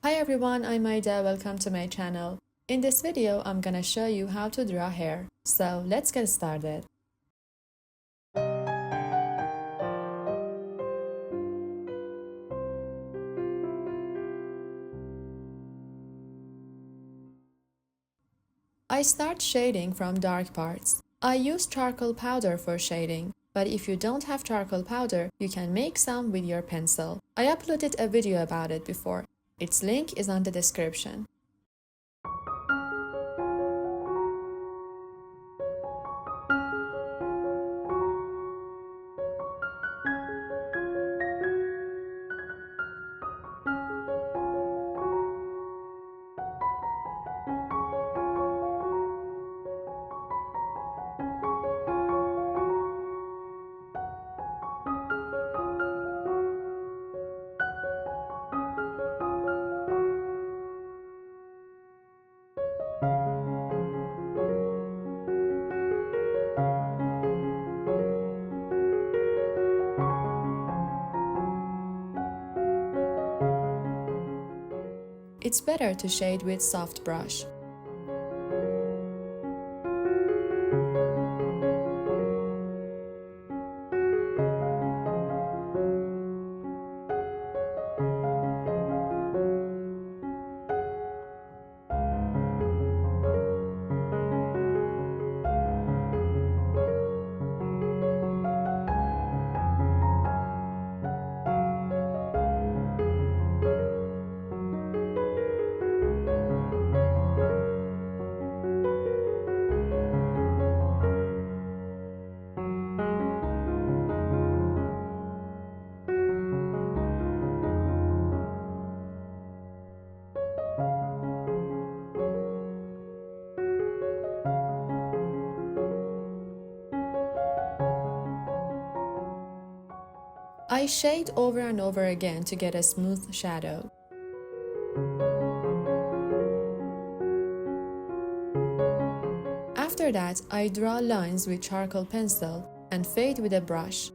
Hi everyone, I'm Aida, welcome to my channel. In this video, I'm gonna show you how to draw hair. So let's get started. I start shading from dark parts. I use charcoal powder for shading, but if you don't have charcoal powder, you can make some with your pencil. I uploaded a video about it before. Its link is on the description. It's better to shade with soft brush. I shade over and over again to get a smooth shadow. After that, I draw lines with charcoal pencil and fade with a brush.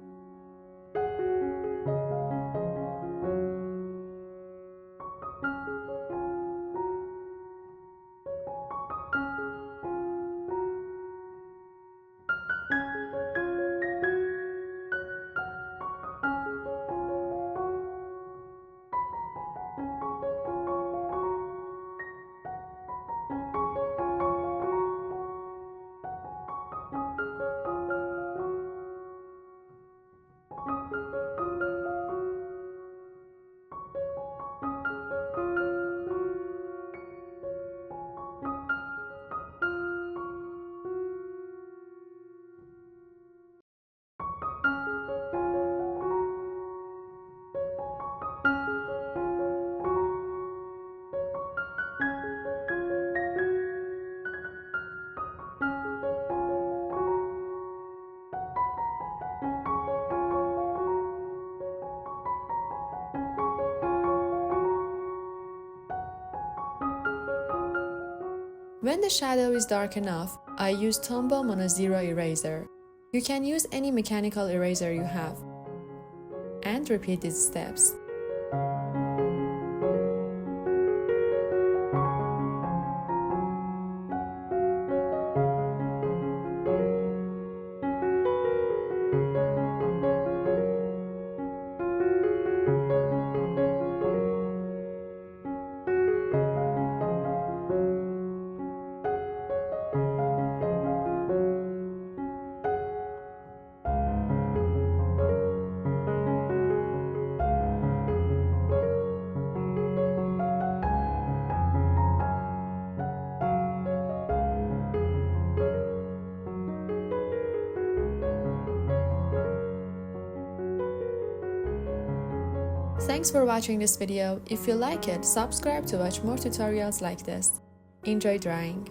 When the shadow is dark enough, I use Tombow on a zero eraser. You can use any mechanical eraser you have. And repeat these steps. Thanks for watching this video. If you like it, subscribe to watch more tutorials like this. Enjoy drawing!